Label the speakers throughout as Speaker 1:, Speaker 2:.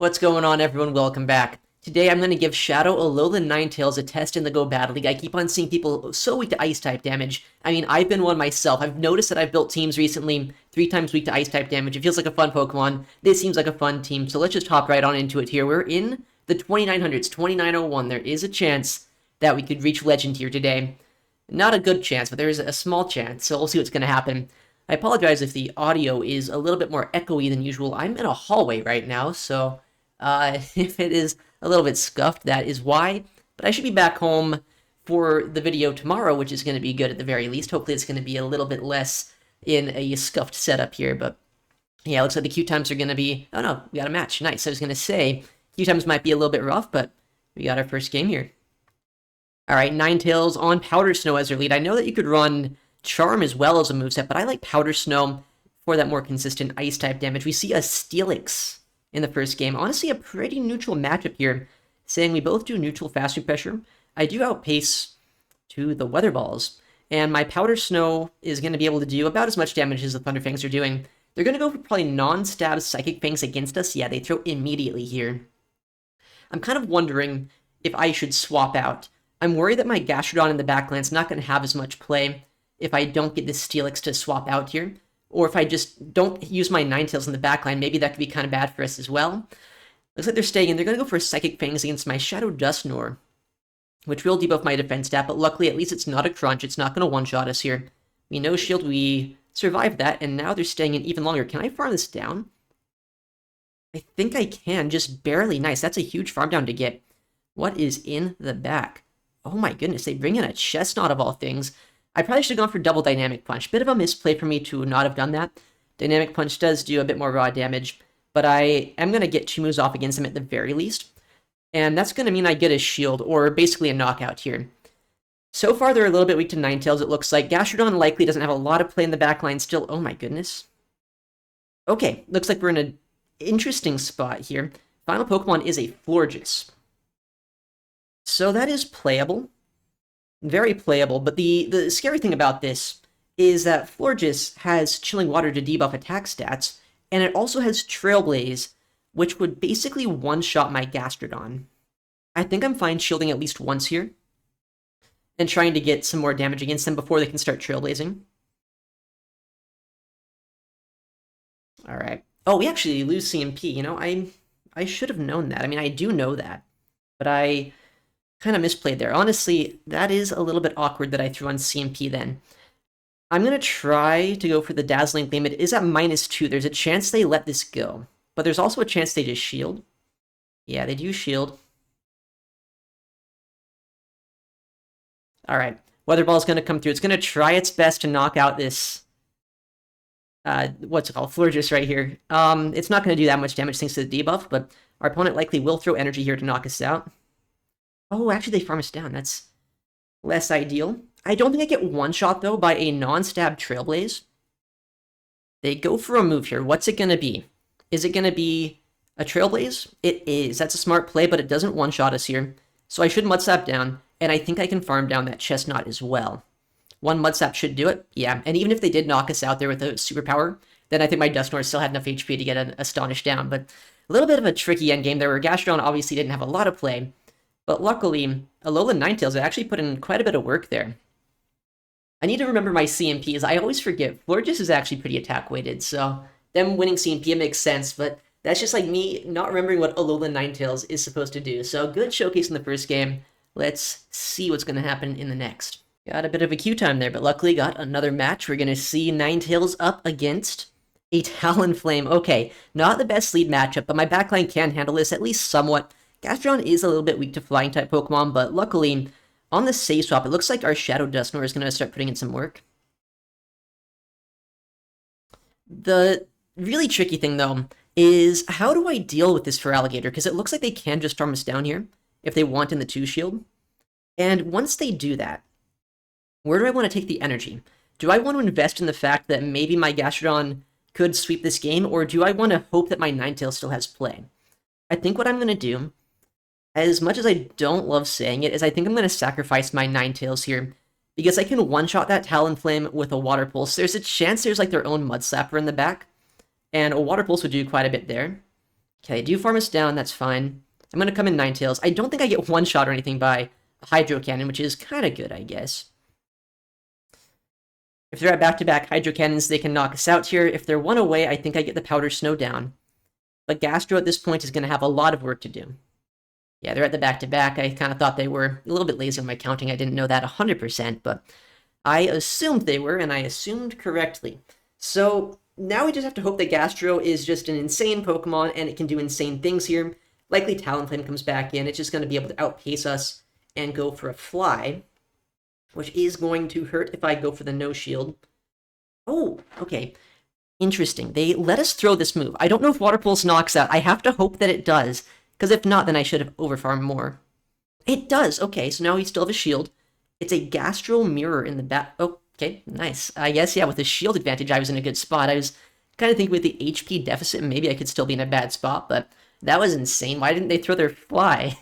Speaker 1: What's going on, everyone? Welcome back. Today I'm going to give Shadow, Alolan, Ninetales a test in the Go Battle League. I keep on seeing people so weak to Ice-type damage. I mean, I've been one myself. I've noticed that I've built teams recently 3 times weak to Ice-type damage. It feels like a fun Pokemon. This seems like a fun team, so let's just hop right on into it here. We're in the 2900s, 2901. There is a chance that we could reach Legend here today. Not a good chance, but there is a small chance, so we'll see what's going to happen. I apologize if the audio is a little bit more echoey than usual. I'm in a hallway right now, so if it is a little bit scuffed, that is why. But I should be back home for the video tomorrow, which is going to be good at the very least. Hopefully it's going to be a little bit less in a scuffed setup here. But yeah, looks like the queue times are going to be... Oh no, we got a match. Nice. I was going to say, queue times might be a little bit rough, but we got our first game here. Alright, Ninetales on Powder Snow as their lead. I know that you could run Charm as well as a moveset, but I like Powder Snow for that more consistent Ice-type damage. We see a Steelix in the first game. Honestly, a pretty neutral matchup here, saying we both do neutral fast food pressure. I do outpace to the Weather Balls, and my Powder Snow is going to be able to do about as much damage as the Thunder Fangs are doing. They're going to go for probably non-stab Psychic Fangs against us. Yeah, they throw immediately here. I'm kind of wondering if I should swap out. I'm worried that my Gastrodon in the backland's not going to have as much play if I don't get this Steelix to swap out here. Or if I just don't use my Ninetales in the backline, maybe that could be kind of bad for us as well. Looks like they're staying in. They're going to go for Psychic Fangs against my Shadow Dusknoir, which will debuff my defense stat, but luckily at least it's not a crunch. It's not going to one-shot us here. We no shield, we survived that, and now they're staying in even longer. Can I farm this down? I think I can, just barely. Nice, that's a huge farm down to get. What is in the back? Oh my goodness, they bring in a Chestnut of all things. I probably should have gone for double Dynamic Punch. Bit of a misplay for me to not have done that. Dynamic Punch does do a bit more raw damage, but I am going to get 2 moves off against him at the very least. And that's going to mean I get a shield, or basically a knockout here. So far, they're a little bit weak to Ninetales, it looks like. Gastrodon likely doesn't have a lot of play in the backline still. Oh my goodness. Okay, looks like we're in an interesting spot here. Final Pokemon is a Florges. So that is playable. Very playable, but the scary thing about this is that Florges has Chilling Water to debuff attack stats, and it also has Trailblaze, which would basically one-shot my Gastrodon. I think I'm fine shielding at least once here, and trying to get some more damage against them before they can start Trailblazing. Alright. Oh, we actually lose CMP, you know, I should have known that. I mean, I do know that, but I kind of misplayed there. Honestly, that is a little bit awkward that I threw on CMP then. I'm going to try to go for the Dazzling Gleam. It is at -2. There's a chance they let this go, but there's also a chance they just shield. Yeah, they do shield. Alright, Weather Ball's going to come through. It's going to try its best to knock out this, what's it called, Florges right here. It's not going to do that much damage thanks to the debuff, but our opponent likely will throw energy here to knock us out. Oh, actually, they farm us down. That's less ideal. I don't think I get one-shot, though, by a non-stab Trailblaze. They go for a move here. What's it going to be? Is it going to be a Trailblaze? It is. That's a smart play, but it doesn't one-shot us here. So I should Mudslap down, and I think I can farm down that Chestnut as well. One Mudslap should do it. Yeah, and even if they did knock us out there with a superpower, then I think my Dusknoir still had enough HP to get an Astonish down. But a little bit of a tricky endgame there, where Gastrodon obviously didn't have a lot of play. But luckily, Alolan Ninetales actually put in quite a bit of work there. I need to remember my CMPs. I always forget. Florges is actually pretty attack-weighted, so them winning CMP, it makes sense, but that's just like me not remembering what Alolan Ninetales is supposed to do. So good showcase in the first game. Let's see what's going to happen in the next. Got a bit of a queue time there, but luckily got another match. We're going to see Ninetales up against a Talonflame. Okay, not the best lead matchup, but my backline can handle this at least somewhat. Gastrodon is a little bit weak to Flying-type Pokemon, but luckily, on the save swap, it looks like our Shadow Dusknoir is going to start putting in some work. The really tricky thing, though, is how do I deal with this for Alligator? Because it looks like they can just farm us down here if they want in the 2-shield. And once they do that, where do I want to take the energy? Do I want to invest in the fact that maybe my Gastrodon could sweep this game, or do I want to hope that my Ninetales still has play? I think what I'm going to do, as much as I don't love saying it, is I think I'm going to sacrifice my Ninetales here, because I can one-shot that Talonflame with a Water Pulse. There's a chance there's like their own Mudslapper in the back, and a Water Pulse would do quite a bit there. Okay, they do farm us down, that's fine. I'm gonna come in Ninetales. I don't think I get one shot or anything by a Hydro Cannon, which is kind of good, I guess. If they're at back-to-back Hydro Cannons, they can knock us out here. If they're one away, I think I get the Powder Snow down. But Gastro at this point is going to have a lot of work to do. Yeah, they're at the back-to-back. I kind of thought they were a little bit lazy on my counting. I didn't know that 100%, but I assumed they were, and I assumed correctly. So now we just have to hope that Gastro is just an insane Pokemon, and it can do insane things here. Likely Talonflame comes back in. It's just going to be able to outpace us and go for a Fly, which is going to hurt if I go for the no shield. Oh, okay. Interesting. They let us throw this move. I don't know if Water Pulse knocks out. I have to hope that it does, because if not, then I should have overfarmed more. It does. Okay, so now we still have a shield. It's a Gastro Mirror in the back. Oh, okay, nice. I guess, yeah, with the shield advantage, I was in a good spot. I was kind of thinking with the HP deficit, maybe I could still be in a bad spot, but that was insane. Why didn't they throw their Fly?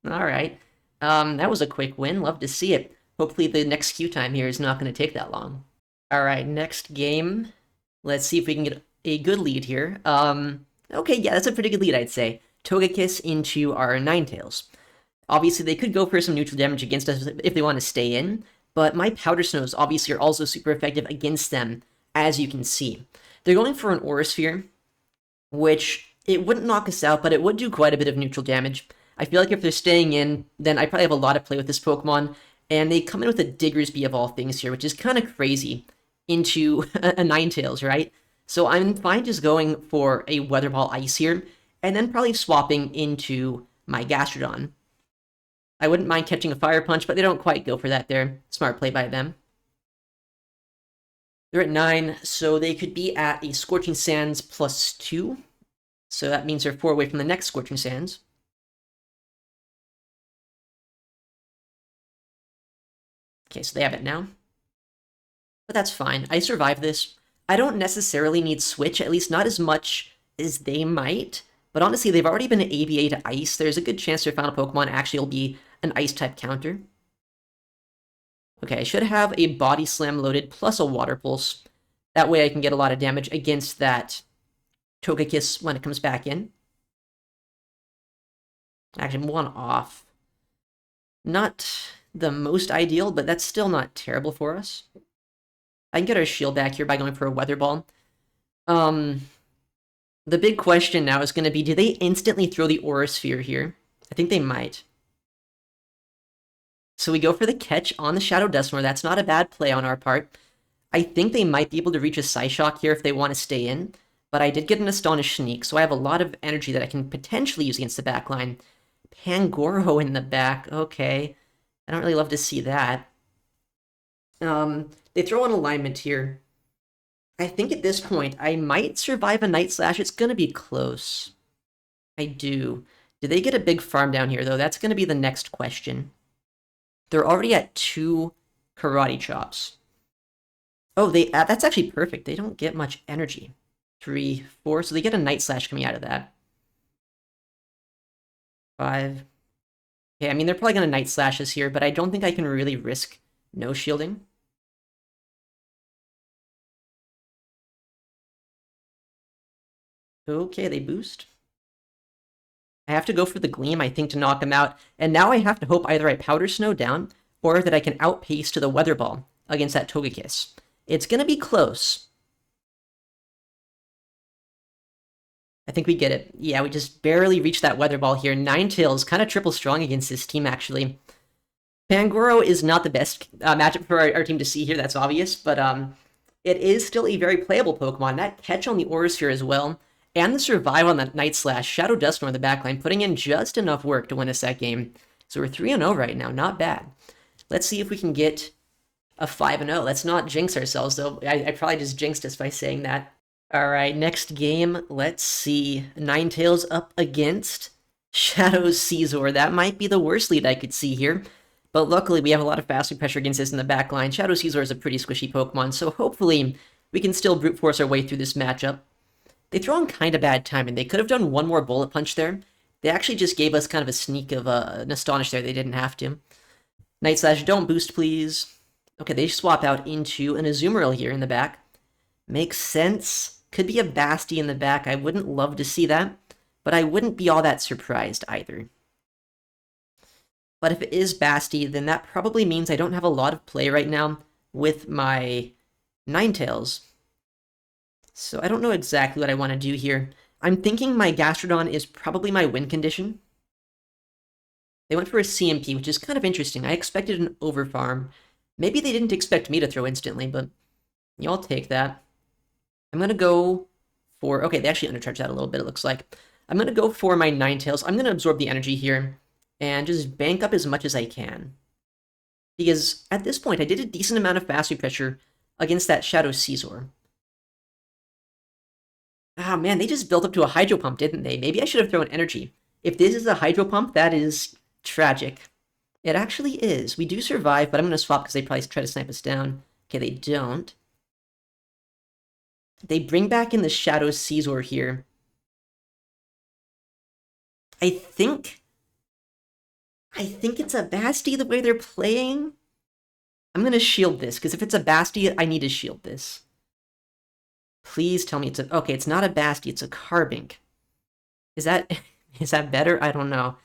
Speaker 1: All right. That was a quick win. Love to see it. Hopefully the next queue time here is not going to take that long. Alright, next game. Let's see if we can get a good lead here. Okay, yeah, that's a pretty good lead, I'd say. Togekiss into our Ninetales. Obviously, they could go for some neutral damage against us if they want to stay in, but my Powder Snows obviously are also super effective against them, as you can see. They're going for an Aura Sphere, which it wouldn't knock us out, but it would do quite a bit of neutral damage. I feel like if they're staying in, then I probably have a lot of play with this Pokemon, and they come in with a Diggersby of all things here, which is kind of crazy, into a Ninetales, right? So I'm fine just going for a Weather Ball Ice here, and then probably swapping into my Gastrodon. I wouldn't mind catching a Fire Punch, but they don't quite go for that there. Smart play by them. They're at 9, so they could be at a Scorching Sands +2. So that means they're 4 away from the next Scorching Sands. Okay, so they have it now. But that's fine. I survived this. I don't necessarily need Switch, at least not as much as they might. But honestly, they've already been ABA to Ice. There's a good chance their final Pokemon actually will be an Ice-type counter. Okay, I should have a Body Slam loaded plus a Water Pulse. That way I can get a lot of damage against that Togekiss when it comes back in. Actually, I'm 1 off. Not the most ideal, but that's still not terrible for us. I can get our shield back here by going for a Weather Ball. The big question now is going to be, do they instantly throw the Aura Sphere here? I think they might. So we go for the catch on the Shadow Dusknoir. That's not a bad play on our part. I think they might be able to reach a Psyshock here if they want to stay in, but I did get an Astonished Sneak, so I have a lot of energy that I can potentially use against the back line. Pangoro in the back, okay. I don't really love to see that. They throw an alignment here. I think at this point, I might survive a Night Slash. It's going to be close. I do. Do they get a big farm down here, though? That's going to be the next question. They're already at 2 Karate Chops. Oh, that's actually perfect. They don't get much energy. 3, 4, so they get a Night Slash coming out of that. 5. Okay, I mean, they're probably going to Night Slash us here, but I don't think I can really risk no shielding. Okay, they boost. I have to go for the Gleam, I think, to knock him out, and now I have to hope either I Powder Snow down, or that I can outpace to the Weather Ball against that Togekiss. It's gonna be close. I think we get it. Yeah, we just barely reached that Weather Ball here. Ninetales, kind of triple strong against this team, actually. Pangoro is not the best matchup for our team to see here, that's obvious, but it is still a very playable Pokemon. That catch on the Aura Sphere as well, and the survive on that Night Slash, Shadow Dusknoir in the backline, putting in just enough work to win us that game. So we're 3-0 right now, not bad. Let's see if we can get a 5-0. Let's not jinx ourselves, though. I probably just jinxed us by saying that. Alright, next game, let's see. Ninetales up against Shadow Caesar. That might be the worst lead I could see here. But luckily, we have a lot of fast pressure against this in the backline. Shadow Caesar is a pretty squishy Pokemon, so hopefully we can still brute force our way through this matchup. They throw on kind of bad timing. They could have done one more Bullet Punch there. They actually just gave us kind of a sneak of an Astonish there. They didn't have to. Night Slash, don't boost, please. Okay, they swap out into an Azumarill here in the back. Makes sense. Could be a Basti in the back. I wouldn't love to see that. but I wouldn't be all that surprised either. But if it is Basti, then that probably means I don't have a lot of play right now with my Ninetales. So I don't know exactly what I want to do here. I'm thinking my Gastrodon is probably my win condition. They went for a CMP, which is kind of interesting. I expected an overfarm. Maybe they didn't expect me to throw instantly, but y'all take that. I'm going to go for... Okay, they actually undercharged that a little bit, it looks like. I'm going to go for my Ninetales. I'm going to absorb the energy here and just bank up as much as I can. Because at this point, I did a decent amount of fast pressure against that Shadow Scizor. Ah, man, they just built up to a Hydro Pump, didn't they? Maybe I should have thrown energy. If this is a Hydro Pump, that is tragic. It actually is. We do survive, but I'm going to swap because they probably try to snipe us down. Okay, they don't. They bring back in the Shadow Scizor here. I think it's a Basti the way they're playing. I'm going to shield this, because if it's a Basti, I need to shield this. Please tell me it's a... Okay, it's not a Basti, it's a Carbink. Is that better? I don't know.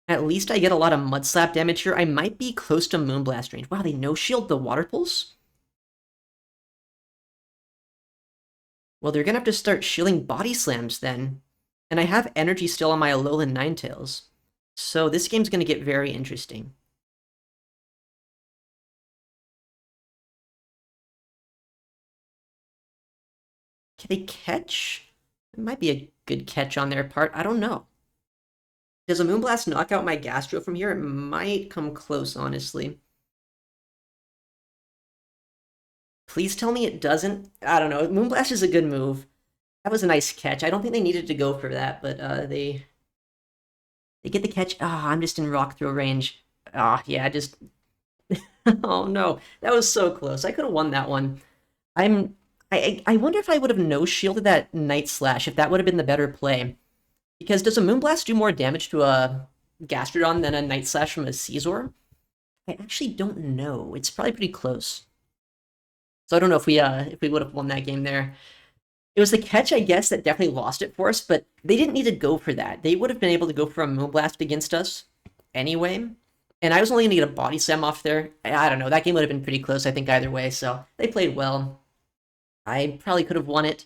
Speaker 1: At least I get a lot of Mud Slap damage here. I might be close to Moonblast range. Wow, they no-shield the Water Pulse? Well, they're gonna have to start shielding Body Slams then. And I have energy still on my Alolan Ninetales. So this game's gonna get very interesting. Can they catch? It might be a good catch on their part. I don't know. Does a Moonblast knock out my Gastro from here? It might come close, honestly. Please tell me it doesn't. I don't know. Moonblast is a good move. That was a nice catch. I don't think they needed to go for that, but they get the catch. Ah, I'm just in rock throw range. Ah, yeah, just... Oh no, that was so close. I could have won that one. I wonder if I would have no-shielded that Night Slash, if that would have been the better play. Because does a Moonblast do more damage to a Gastrodon than a Night Slash from a Scizor? I actually don't know. It's probably pretty close. So I don't know if we would have won that game there. It was the catch, I guess, that definitely lost it for us, but they didn't need to go for that. They would have been able to go for a Moonblast against us anyway. And I was only going to get a Body Slam off there. I don't know. That game would have been pretty close, I think, either way. So they played well. I probably could have won it,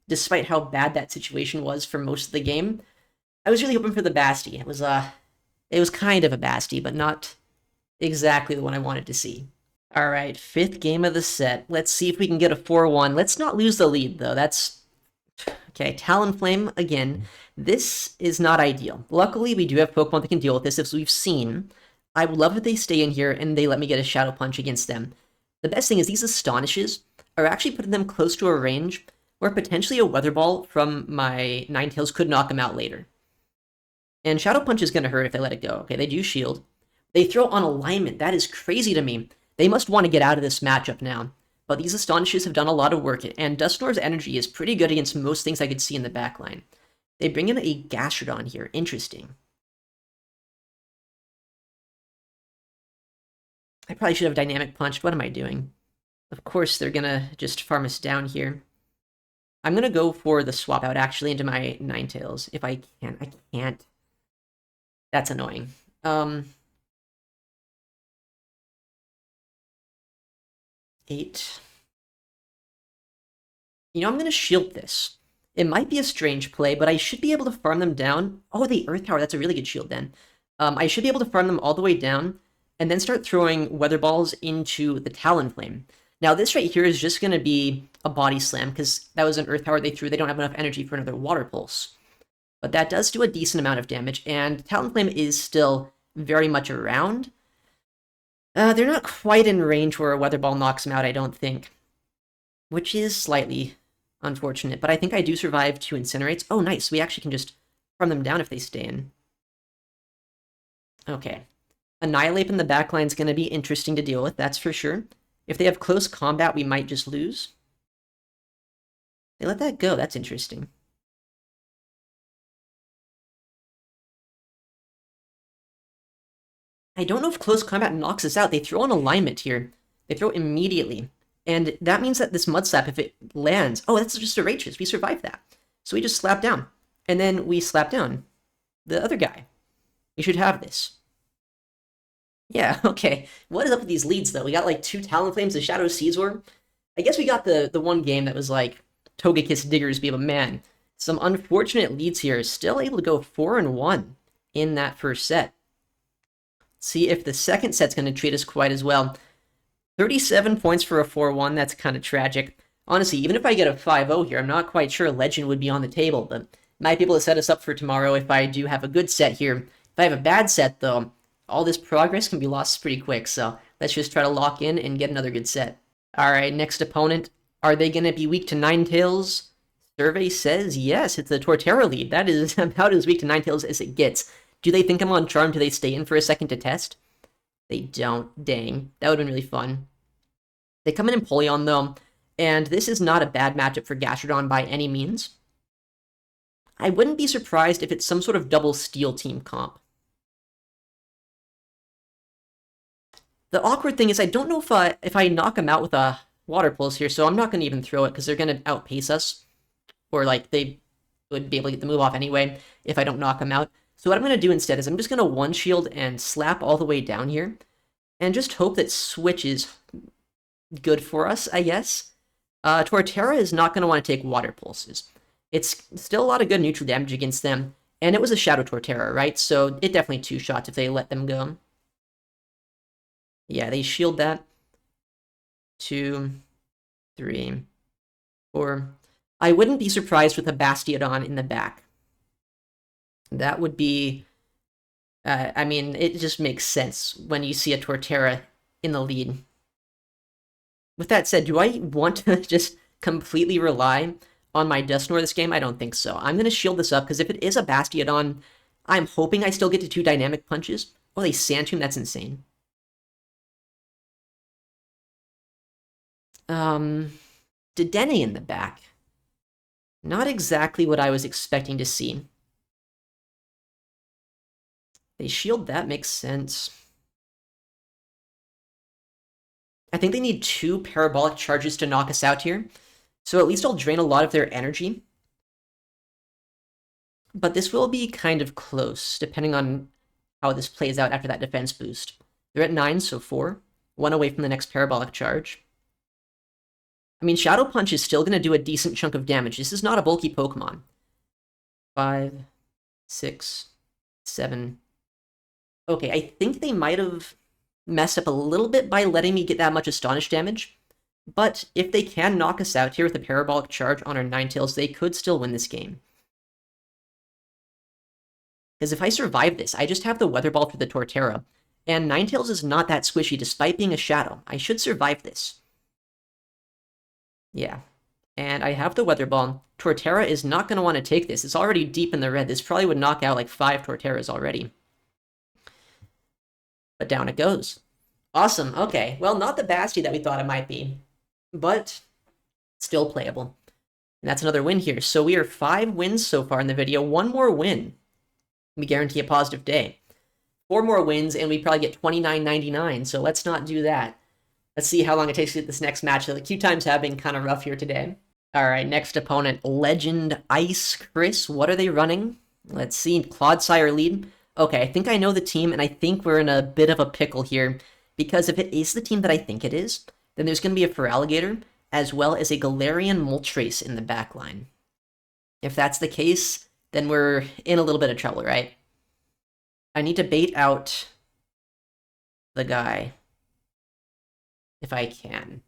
Speaker 1: despite how bad that situation was for most of the game. I was really hoping for the Basti. It was kind of a Basti, but not exactly the one I wanted to see. All right, 5th game of the set. Let's see if we can get a 4-1. Let's not lose the lead, though. That's... Okay, Talonflame, again. This is not ideal. Luckily, we do have Pokemon that can deal with this, as we've seen. I would love if they stay in here and they let me get a Shadow Punch against them. The best thing is these Astonishes are actually putting them close to a range where potentially a Weather Ball from my Ninetales could knock them out later. And Shadow Punch is going to hurt if they let it go. Okay, they do shield. They throw on alignment. That is crazy to me. They must want to get out of this matchup now. But these Astonishes have done a lot of work, and Dusknoir's energy is pretty good against most things I could see in the backline. They bring in a Gastrodon here. Interesting. I probably should have Dynamic Punched. What am I doing? Of course, they're going to just farm us down here. I'm going to go for the swap out, actually, into my Ninetales. If I can. I can't. That's annoying. 8. You know, I'm going to shield this. It might be a strange play, but I should be able to farm them down. Oh, the Earth Power, that's a really good shield then. I should be able to farm them all the way down, and then start throwing Weather Balls into the Talonflame. Now, this right here is just going to be a Body Slam, because that was an Earth Power they threw. They don't have enough energy for another Water Pulse. But that does do a decent amount of damage, and Talonflame is still very much around. They're not quite in range where a Weather Ball knocks them out, I don't think. Which is slightly unfortunate, but I think I do survive 2 Incinerates. Oh, nice. We actually can just farm them down if they stay in. Okay. Annihilate in the backline is going to be interesting to deal with, that's for sure. If they have close combat, we might just lose. They let that go, that's interesting. I don't know if close combat knocks us out. They throw an alignment here. They throw immediately. And that means that this Mud Slap, if it lands... Oh, that's just a Rage Resist. We survived that. So we just slap down. And then we slap down the other guy. We should have this. Yeah, okay. What is up with these leads, though? We got like 2 Talonflames, a Shadow Caesar. I guess we got the one game that was like Togekiss Diggersby, but man, some unfortunate leads here. Still able to go 4-1 in that first set. See if the second set's going to treat us quite as well. 37 points for a 4-1, that's kind of tragic. Honestly, even if I get a 5-0 here, I'm not quite sure Legend would be on the table, but might be able to set us up for tomorrow if I do have a good set here. If I have a bad set, though, all this progress can be lost pretty quick, so let's just try to lock in and get another good set. Alright, next opponent. Are they going to be weak to Ninetales? Survey says yes, it's the Torterra lead. That is about as weak to Ninetales as it gets. Do they think I'm on Charm? Do they stay in for a second to test? They don't. Dang. That would have been really fun. They come in Empoleon, though, and this is not a bad matchup for Gastrodon by any means. I wouldn't be surprised if it's some sort of double Steel team comp. The awkward thing is I don't know if I knock them out with a Water Pulse here, so I'm not going to even throw it because they're going to outpace us. Or, like, they would be able to get the move off anyway if I don't knock them out. So what I'm going to do instead is I'm just going to one-shield and slap all the way down here. And just hope that Switch is good for us, I guess. Torterra is not going to want to take Water Pulses. It's still a lot of good neutral damage against them. And it was a Shadow Torterra, right? So it definitely 2-shots if they let them go. Yeah, they shield that. 2, 3, 4. I wouldn't be surprised with a Bastiodon in the back. That would be... I mean, it just makes sense when you see a Torterra in the lead. With that said, do I want to just completely rely on my Dusknoir this game? I don't think so. I'm going to shield this up, because if it is a Bastiodon, I'm hoping I still get to 2 Dynamic Punches. Oh, they Sandtomb? That's insane. Dedenne in the back. Not exactly what I was expecting to see. They shield, that makes sense. I think they need 2 Parabolic Charges to knock us out here. So at least I'll drain a lot of their energy. But this will be kind of close, depending on how this plays out after that defense boost. They're at 9, so 4. 1 away from the next Parabolic Charge. I mean, Shadow Punch is still going to do a decent chunk of damage. This is not a bulky Pokemon. 5, 6, 7. Okay, I think they might have messed up a little bit by letting me get that much Astonish damage. But if they can knock us out here with a Parabolic Charge on our Ninetales, they could still win this game. Because if I survive this, I just have the Weather Ball for the Torterra. And Ninetales is not that squishy despite being a Shadow. I should survive this. Yeah. And I have the Weather Ball. Torterra is not going to want to take this. It's already deep in the red. This probably would knock out like 5 Torterras already. But down it goes. Awesome. Okay. Well, not the Basti that we thought it might be. But still playable. And that's another win here. So we are 5 wins so far in the video. 1 more win. We guarantee a positive day. 4 more wins, and we probably get $29.99. So let's not do that. Let's see how long it takes to get this next match. The queue times have been kind of rough here today. Alright, next opponent, Legend Ice Chris. What are they running? Let's see, Clodsire lead. Okay, I think I know the team, and I think we're in a bit of a pickle here. Because if it is the team that I think it is, then there's going to be a Feraligatr, as well as a Galarian Moltres in the backline. If that's the case, then we're in a little bit of trouble, right? I need to bait out the guy. If I can.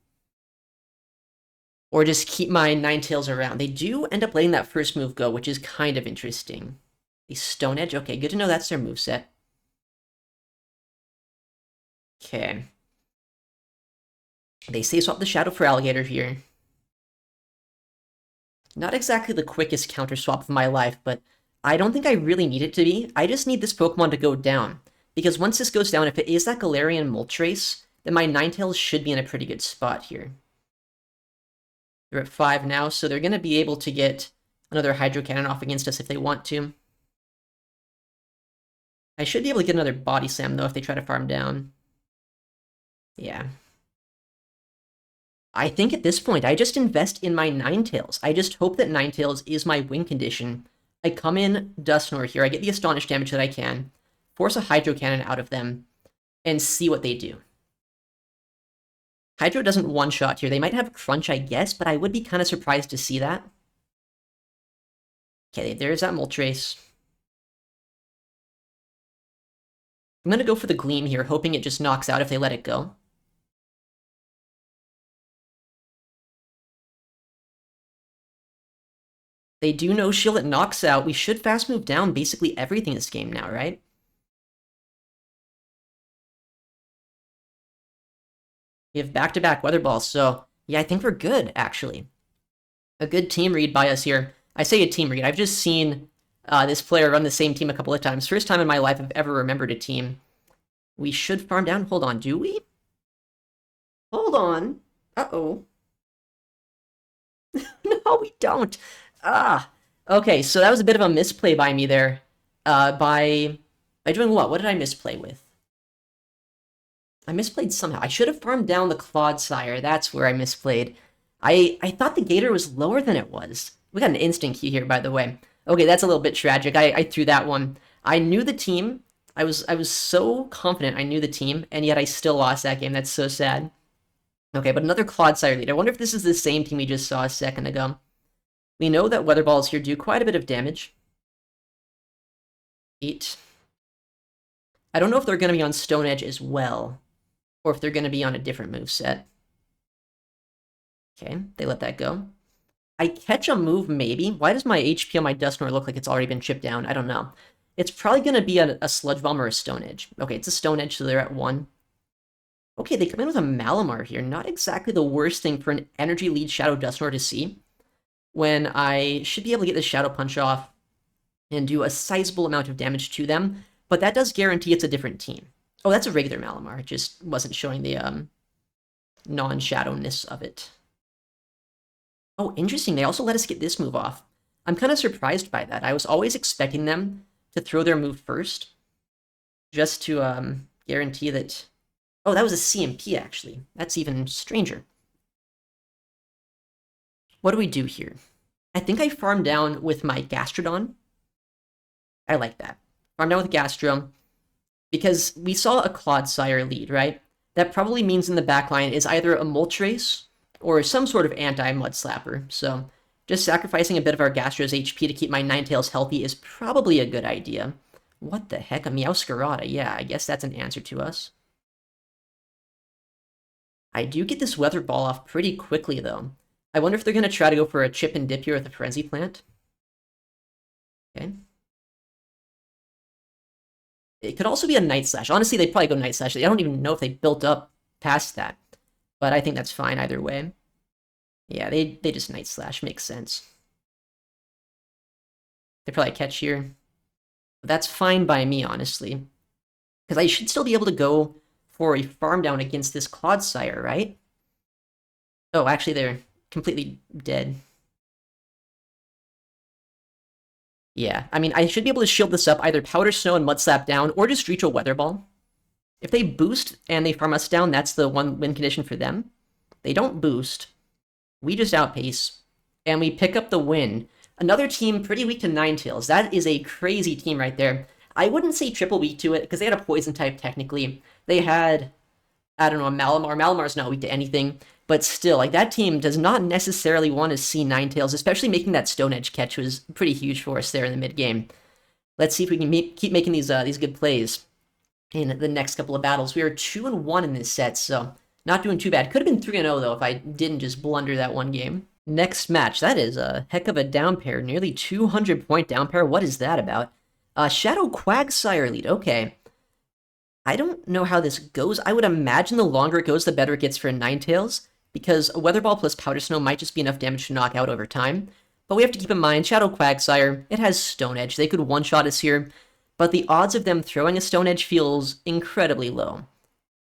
Speaker 1: Or just keep my Ninetales around. They do end up letting that first move go, which is kind of interesting. The Stone Edge? Okay, good to know that's their moveset. Okay. They say swap the Shadow Feraligatr here. Not exactly the quickest counter swap of my life, but I don't think I really need it to be. I just need this Pokemon to go down. Because once this goes down, if it is that Galarian Moltres, then my Ninetales should be in a pretty good spot here. They're at 5 now, so they're going to be able to get another Hydro Cannon off against us if they want to. I should be able to get another Body Slam, though, if they try to farm down. Yeah. I think at this point, I just invest in my Ninetales. I just hope that Ninetales is my win condition. I come in Dusknoir here, I get the Astonish damage that I can, force a Hydro Cannon out of them, and see what they do. Hydro doesn't one-shot here. They might have Crunch, I guess, but I would be kind of surprised to see that. Okay, there's that Moltres. I'm going to go for the Gleam here, hoping it just knocks out if they let it go. They do no shield, it knocks out. We should fast move down basically everything this game now, right? We have back-to-back Weather Balls, so yeah, I think we're good, actually. A good team read by us here. I say a team read. I've just seen this player run the same team a couple of times. First time in my life I've ever remembered a team. We should farm down. Hold on, do we? Hold on. Uh-oh. No, we don't. Ah. Okay, so that was a bit of a misplay by me there. By doing what? What did I misplay with? I misplayed somehow. I should have farmed down the Clodsire. That's where I misplayed. I thought the Gator was lower than it was. We got an instant key here, by the way. Okay, that's a little bit tragic. I threw that one. I knew the team. I was so confident I knew the team, and yet I still lost that game. That's so sad. Okay, but another Clodsire lead. I wonder if this is the same team we just saw a second ago. We know that Weather Balls here do quite a bit of damage. 8. I don't know if they're going to be on Stone Edge as well, or if they're going to be on a different moveset. Okay, they let that go. I catch a move, maybe. Why does my HP on my Dusknoir look like it's already been chipped down? I don't know. It's probably going to be a Sludge Bomb or a Stone Edge. Okay, it's a Stone Edge, so they're at 1. Okay, they come in with a Malamar here. Not exactly the worst thing for an Energy Lead Shadow Dusknoir to see, when I should be able to get the Shadow Punch off and do a sizable amount of damage to them, but that does guarantee it's a different team. Oh, that's a regular Malamar. It just wasn't showing the non-shadowness of it. Oh, interesting. They also let us get this move off. I'm kind of surprised by that. I was always expecting them to throw their move first, just to guarantee that... Oh, that was a CMP, actually. That's even stranger. What do we do here? I think I farmed down with my Gastrodon. I like that. Farm down with Gastro, because we saw a Clodsire lead, right? That probably means in the backline is either a Moltres or some sort of anti-Mud Slapper, so just sacrificing a bit of our Gastro's HP to keep my Ninetales healthy is probably a good idea. What the heck? A Meowscarada. Yeah, I guess that's an answer to us. I do get this Weather Ball off pretty quickly, though. I wonder if they're going to try to go for a Chip and Dip here with a Frenzy Plant. Okay. It could also be a Night Slash. Honestly, they'd probably go Night Slash. I don't even know if they built up past that. But I think that's fine either way. Yeah, they just Night Slash. Makes sense. They probably catch here. But that's fine by me, honestly. Because I should still be able to go for a farm down against this Clodsire, right? Oh, actually, they're completely dead. Yeah, I mean, I should be able to shield this up, either Powder Snow and Mud Slap down, or just reach a Weather Ball. If they boost and they farm us down, that's the one win condition for them. They don't boost. We just outpace, and we pick up the win. Another team pretty weak to Ninetales. That is a crazy team right there. I wouldn't say triple weak to it, because they had a Poison type, technically. They had, I don't know, a Malamar. Malamar's not weak to anything. But still, like, that team does not necessarily want to see Ninetales, especially making that Stone Edge catch was pretty huge for us there in the mid-game. Let's see if we can keep making these good plays in the next couple of battles. We are 2-1 in this set, so not doing too bad. Could have been 3-0, though, if I didn't just blunder that one game. Next match, that is a heck of a down pair. Nearly 200-point down pair. What is that about? Shadow Quagsire lead. Okay. I don't know how this goes. I would imagine the longer it goes, the better it gets for Ninetales, because a Weather Ball plus Powder Snow might just be enough damage to knock out over time. But we have to keep in mind, Shadow Quagsire, it has Stone Edge. They could one-shot us here, but the odds of them throwing a Stone Edge feels incredibly low.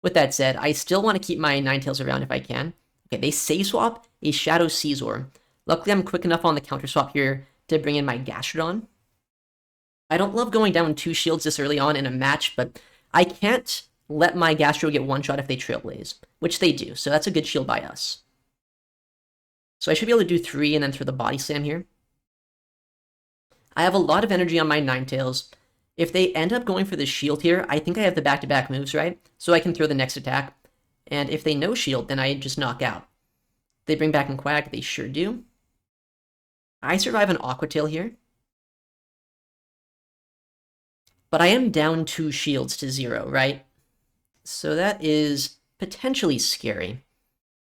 Speaker 1: With that said, I still want to keep my Ninetales around if I can. Okay, they Say Swap a Shadow Caesar. Luckily, I'm quick enough on the counter swap here to bring in my Gastrodon. I don't love going down 2 shields this early on in a match, but I can't let my Gastro get one-shot if they Trailblaze, which they do, so that's a good shield by us. So I should be able to do 3 and then throw the Body Slam here. I have a lot of energy on my Ninetales. If they end up going for the shield here, I think I have the back-to-back moves, right? So I can throw the next attack. And if they no shield, then I just knock out. They bring back in Quack, they sure do. I survive an Aqua Tail here. But I am down 2 shields to 0, right? So that is potentially scary.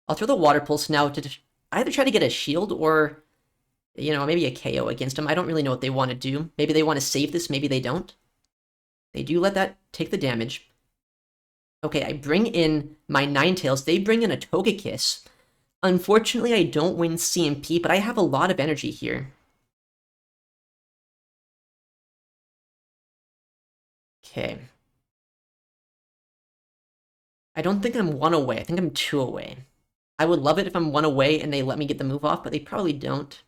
Speaker 1: I'll throw the Water Pulse now to either try to get a shield or, you know, maybe a KO against them. I don't really know what they want to do. Maybe they want to save this, maybe they don't. They do let that take the damage. Okay, I bring in my Ninetales. They bring in a Togekiss. Unfortunately, I don't win CMP, but I have a lot of energy here. Okay. I don't think I'm 1 away. I think I'm 2 away. I would love it if I'm 1 away and they let me get the move off, but they probably don't.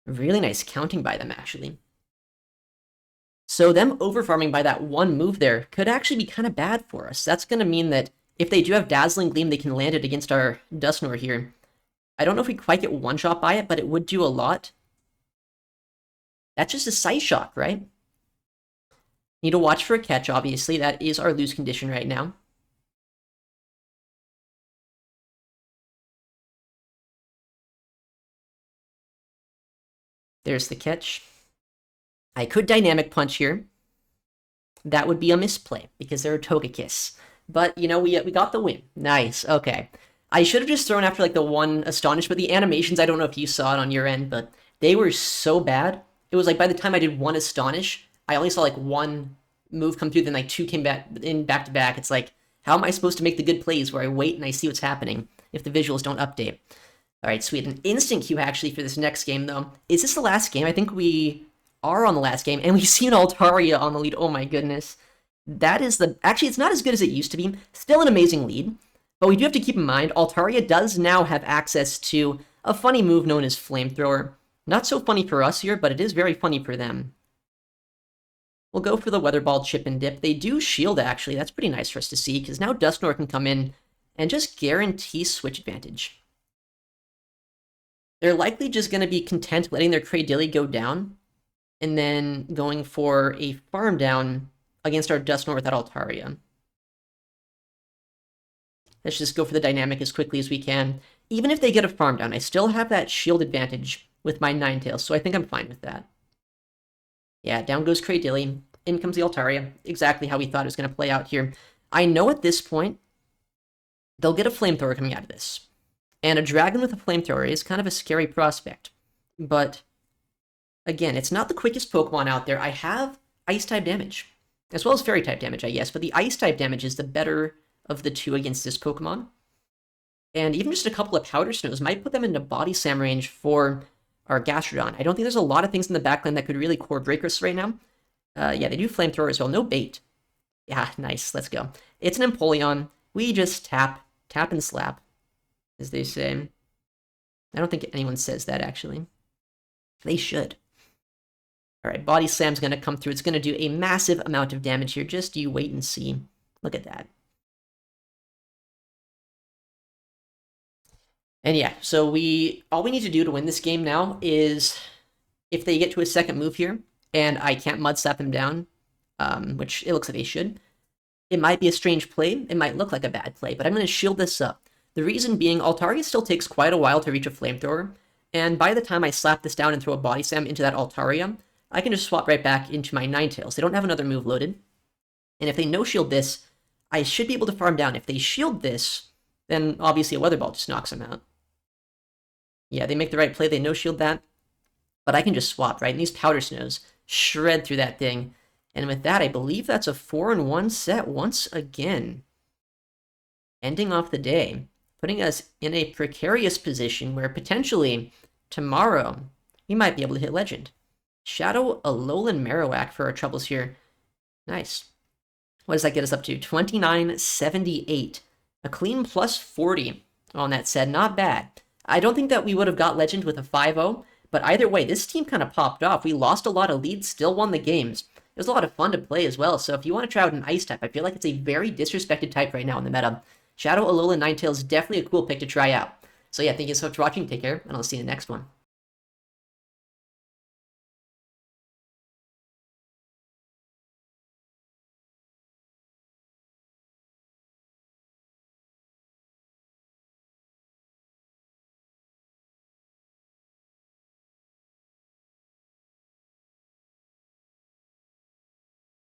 Speaker 1: Really nice counting by them, actually. So them overfarming by that 1 move there could actually be kind of bad for us. That's going to mean that if they do have Dazzling Gleam, they can land it against our Dusknoir here. I don't know if we quite get one-shot by it, but it would do a lot. That's just a Sight Shock, right? Need to watch for a catch, obviously. That is our lose condition right now. There's the catch. I could Dynamic Punch here. That would be a misplay, because they're a Togekiss. But, you know, we got the win. Nice, okay. I should have just thrown after, like, the 1 Astonish, but the animations, I don't know if you saw it on your end, but they were so bad. It was like, by the time I did 1 Astonish, I only saw, like, 1 move come through, then, like, 2 came back in back-to-back. It's like, how am I supposed to make the good plays where I wait and I see what's happening if the visuals don't update? Alright, sweet. An instant queue, actually, for this next game, though. Is this the last game? I think we are on the last game, and we've seen Altaria on the lead. Oh my goodness. That is the... Actually, it's not as good as it used to be. Still an amazing lead. But we do have to keep in mind, Altaria does now have access to a funny move known as Flamethrower. Not so funny for us here, but it is very funny for them. We'll go for the Weather Ball Chip and Dip. They do shield, actually. That's pretty nice for us to see, because now Dusknoir can come in and just guarantee switch advantage. They're likely just going to be content letting their Cradilly go down, and then going for a farm down against our Dusknoir without Altaria. Let's just go for the dynamic as quickly as we can. Even if they get a farm down, I still have that shield advantage with my Ninetales, so I think I'm fine with that. Yeah, down goes Cradilly. In comes the Altaria. Exactly how we thought it was going to play out here. I know at this point, they'll get a Flamethrower coming out of this. And a Dragon with a Flamethrower is kind of a scary prospect. But, again, it's not the quickest Pokemon out there. I have Ice-type damage, as well as Fairy-type damage, I guess. But the Ice-type damage is the better of the 2 against this Pokemon. And even just a couple of Powder Snows might put them into Body Slam range for our Gastrodon. I don't think there's a lot of things in the backline that could really core break us right now. Yeah, they do Flamethrower as well. No bait. Yeah, nice. Let's go. It's an Empoleon. We just tap and slap, as they say. I don't think anyone says that, actually. They should. Alright, Body Slam's going to come through. It's going to do a massive amount of damage here. Just you wait and see. Look at that. And yeah, so all we need to do to win this game now is, if they get to a second move here, and I can't Mud Slap them down, which it looks like they should, it might be a strange play. It might look like a bad play, but I'm going to shield this up. The reason being, Altaria still takes quite a while to reach a Flamethrower, and by the time I slap this down and throw a Body Slam into that Altaria, I can just swap right back into my Ninetales. They don't have another move loaded, and if they no-shield this, I should be able to farm down. If they shield this, then obviously a Weather Ball just knocks them out. Yeah, they make the right play, they no-shield that, but I can just swap, right? And these Powder Snows shred through that thing, and with that, I believe that's a 4-1 set once again. Ending off the day, putting us in a precarious position where potentially tomorrow we might be able to hit Legend. Shadow Alolan Marowak for our troubles here. Nice. What does that get us up to? 2978. A clean plus 40 on that set. Not bad. I don't think that we would have got Legend with a 5-0, but either way, this team kind of popped off. We lost a lot of leads, still won the games. It was a lot of fun to play as well, so if you want to try out an Ice type, I feel like it's a very disrespected type right now in the meta. Shadow Alolan Ninetales is definitely a cool pick to try out. So yeah, thank you so much for watching. Take care, and I'll see you in the next one.